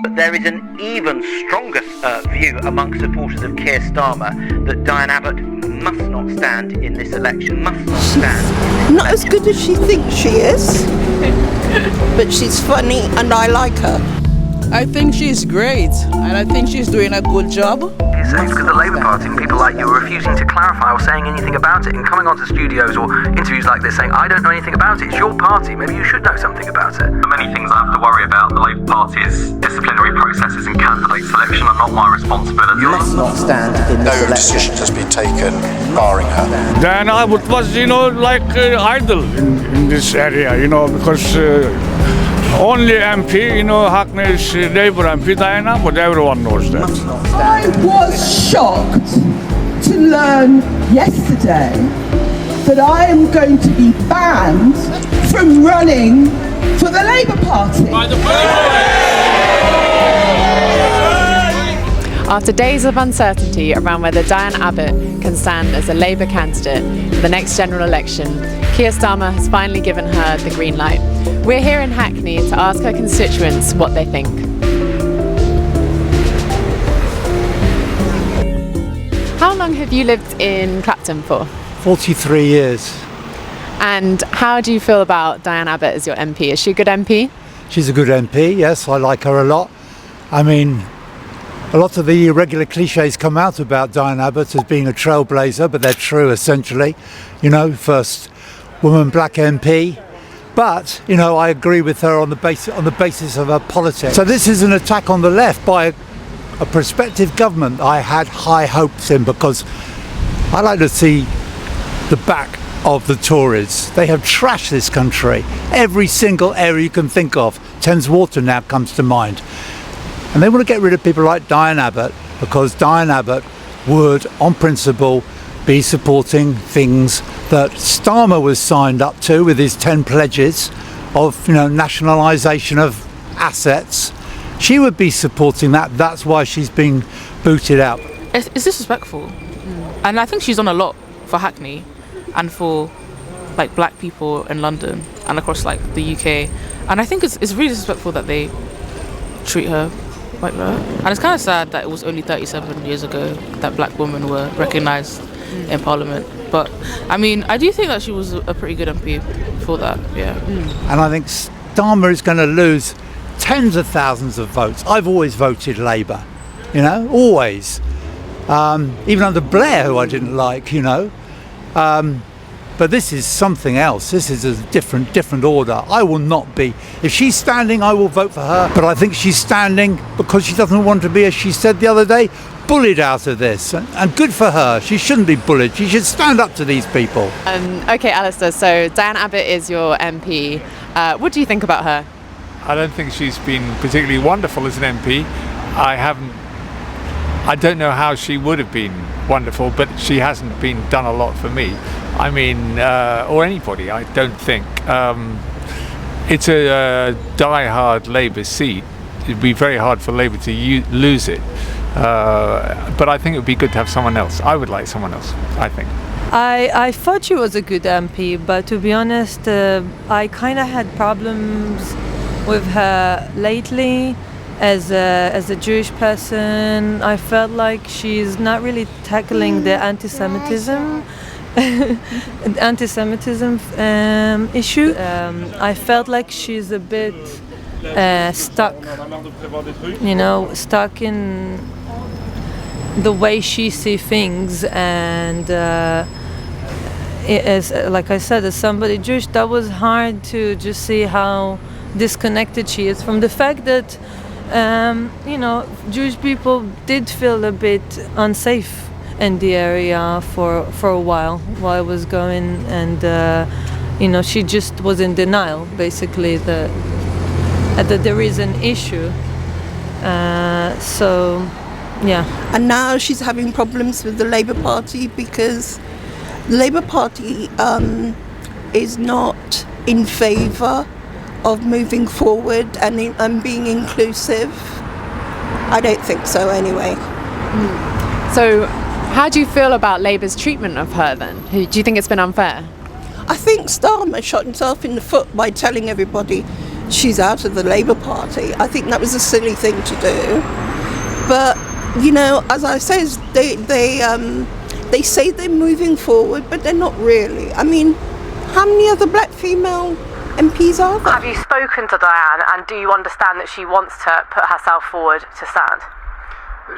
But there is an even stronger view amongst supporters of Keir Starmer that Diane Abbott must not stand in this election, Not as good as she thinks she is, but she's funny and I like her. I think she's great, and I think she's doing a good job. It's because the Labour Party and people like you are refusing to clarify or saying anything about it and coming onto studios or interviews like this saying, I don't know anything about it, it's your party, maybe you should know something about it. The many things I have to worry about, the Labour Party's disciplinary processes and candidate selection are not my responsibility. You must not stand in this election. No decision has been taken barring her. Diane Abbott was, idol in this area, because only MP, Hackney's Labour MP, Diane Abbott, everyone knows that. I was shocked to learn yesterday that I am going to be banned from running for the Labour Party. After days of uncertainty around whether Diane Abbott can stand as a Labour candidate for the next general election, Keir Starmer has finally given her the green light. We're here in Hackney to ask her constituents what they think. How long have you lived in Clapton for? 43 years. And how do you feel about Diane Abbott as your MP? Is she a good MP? She's a good MP, yes, I like her a lot. I mean, a lot of the irregular cliches come out about Diane Abbott as being a trailblazer, but they're true essentially. First woman black MP. But, I agree with her on the basis of her politics. So this is an attack on the left by a prospective government I had high hopes in, because I like to see the back of the Tories. They have trashed this country. Every single area you can think of. Thames Water now comes to mind. And they want to get rid of people like Diane Abbott, because Diane Abbott would, on principle, be supporting things that Starmer was signed up to with his 10 pledges of, nationalisation of assets. She would be supporting that. That's why she's been booted out. It's disrespectful. And I think she's done a lot for Hackney and for black people in London and across the UK. And I think it's really disrespectful that they treat her like that. And it's kind of sad that it was only 37 years ago that black women were recognised in Parliament. But I do think that she was a pretty good MP for that, yeah. And I think Starmer is going to lose tens of thousands of votes. I've always voted Labour, always. Even under Blair, who I didn't like, But this is something else. This is a different order. I will not be. If she's standing, I will vote for her. But I think she's standing because she doesn't want to be, as she said the other day, bullied out of this. And good for her. She shouldn't be bullied. She should stand up to these people. Okay, Alistair, so Diane Abbott is your MP. What do you think about her? I don't think she's been particularly wonderful as an MP. I don't know how she would have been wonderful, but she hasn't done a lot for me. Or anybody, I don't think. It's a die-hard Labour seat. It'd be very hard for Labour to lose it. But I think it would be good to have someone else. I would like someone else, I think. I thought she was a good MP, but to be honest, I kind of had problems with her lately. As a Jewish person, I felt like she's not really tackling the anti-Semitism issue. I felt like she's a bit stuck in the way she sees things, and like I said, as somebody Jewish, that was hard to just see how disconnected she is from the fact that Jewish people did feel a bit unsafe in the area for a while I was going, and she just was in denial, basically, that there is an issue. Yeah. And now she's having problems with the Labour Party because the Labour Party is not in favour of moving forward and being inclusive. I don't think so, anyway. So, how do you feel about Labour's treatment of her then? Do you think it's been unfair? I think Starmer shot himself in the foot by telling everybody she's out of the Labour Party. I think that was a silly thing to do. But, you know, as I say, they say they're moving forward, but they're not really. I mean, how many other black female MPs are there? Have you spoken to Diane, and do you understand that she wants to put herself forward to stand?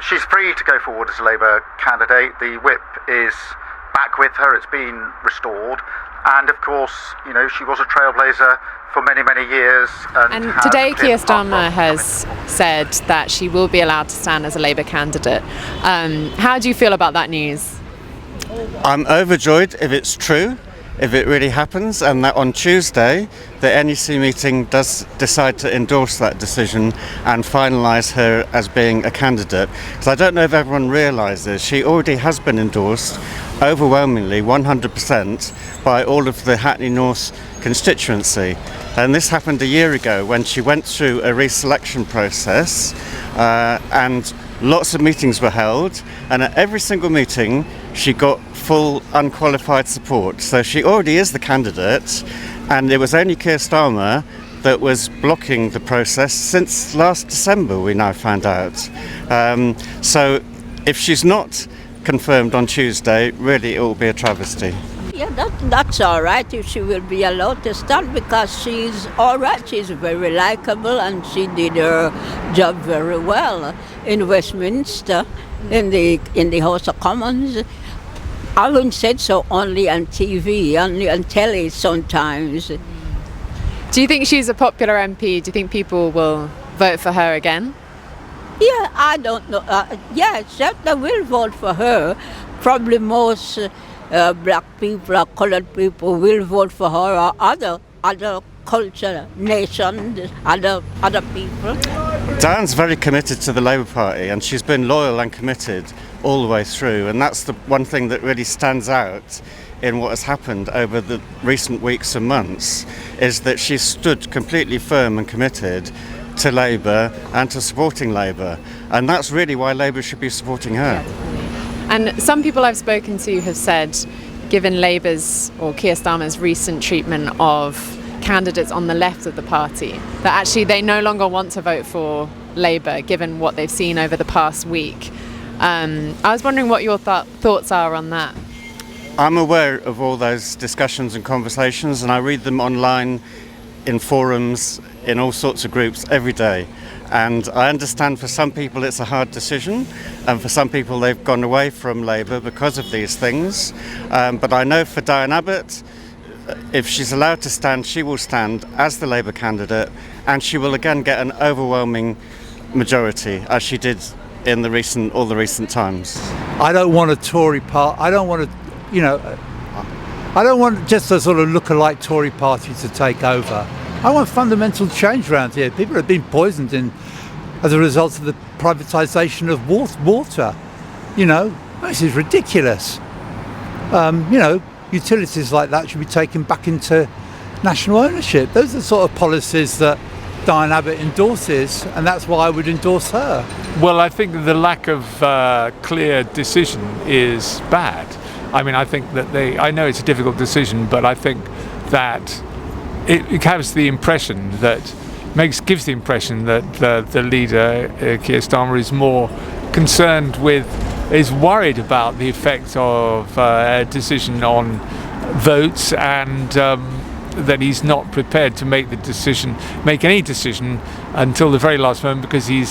She's free to go forward as a Labour candidate. The whip is back with her. It's been restored. And of course, you know, she was a trailblazer for many, many years. And today Keir Starmer has said that she will be allowed to stand as a Labour candidate. How do you feel about that news? I'm overjoyed if it's true, if it really happens, and that on Tuesday the NEC meeting does decide to endorse that decision and finalise her as being a candidate. Because I don't know if everyone realises she already has been endorsed overwhelmingly 100% by all of the Hackney North constituency, and this happened a year ago when she went through a reselection process and lots of meetings were held, and at every single meeting she got full unqualified support. So she already is the candidate, and it was only Keir Starmer that was blocking the process since last December, we now found out. So if she's not confirmed on Tuesday, really it will be a travesty. Yeah, that's all right if she will be allowed to stand, because she's all right. She's very likable and she did her job very well in Westminster, in the House of Commons. I wouldn't say so only on TV, only on telly sometimes. Do you think she's a popular MP? Do you think people will vote for her again? Yeah, I don't know. Yes, they will vote for her. Probably most black people or coloured people will vote for her, or other culture, nations, other people. Diane's very committed to the Labour Party, and she's been loyal and committed all the way through, and that's the one thing that really stands out in what has happened over the recent weeks and months, is that she's stood completely firm and committed to Labour and to supporting Labour, and that's really why Labour should be supporting her. And some people I've spoken to have said, given Labour's or Keir Starmer's recent treatment of candidates on the left of the party, that actually they no longer want to vote for Labour, given what they've seen over the past week. I was wondering what your thoughts are on that. I'm aware of all those discussions and conversations, and I read them online, in forums, in all sorts of groups every day. And I understand for some people it's a hard decision, and for some people they've gone away from Labour because of these things. But I know for Diane Abbott, if she's allowed to stand, she will stand as the Labour candidate, and she will again get an overwhelming majority, as she did in all the recent times. I don't want a Tory party. I don't want I don't want just a sort of look-alike Tory party to take over. I want fundamental change around here. People have been poisoned as a result of the privatisation of water. You know, this is ridiculous. You know, utilities like that should be taken back into national ownership. Those are the sort of policies that Diane Abbott endorses, and that's why I would endorse her. Well, I think the lack of clear decision is bad. I mean, I think that I know it's a difficult decision, but I think that it gives the impression that the leader, Keir Starmer, is more concerned with, is worried about the effect of a decision on votes, and that he's not prepared to make any decision until the very last moment, because he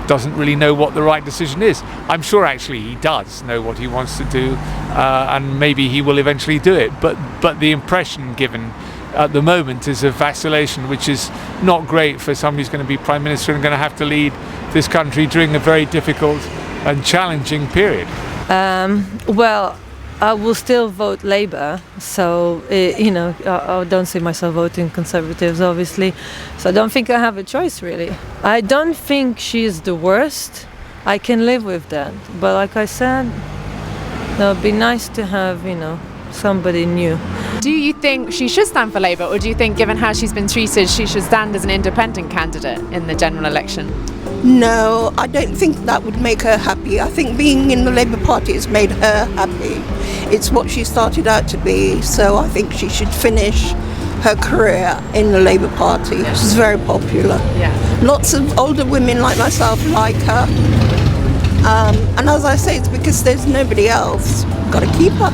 doesn't really know what the right decision is. I'm sure actually he does know what he wants to do, and maybe he will eventually do it, but the impression given at the moment is a vacillation, which is not great for somebody who's going to be Prime Minister and going to have to lead this country during a very difficult and challenging period. Well, I will still vote Labour, so I don't see myself voting Conservatives, obviously, so I don't think I have a choice, really. I don't think she's the worst. I can live with that, but like I said, it would be nice to have, somebody new. Do you think she should stand for Labour, or do you think, given how she's been treated, she should stand as an independent candidate in the general election? No, I don't think that would make her happy. I think being in the Labour Party has made her happy. It's what she started out to be, so I think she should finish her career in the Labour Party. She's very popular. Lots of older women like myself like her. And as I say, it's because there's nobody else. Got to keep her.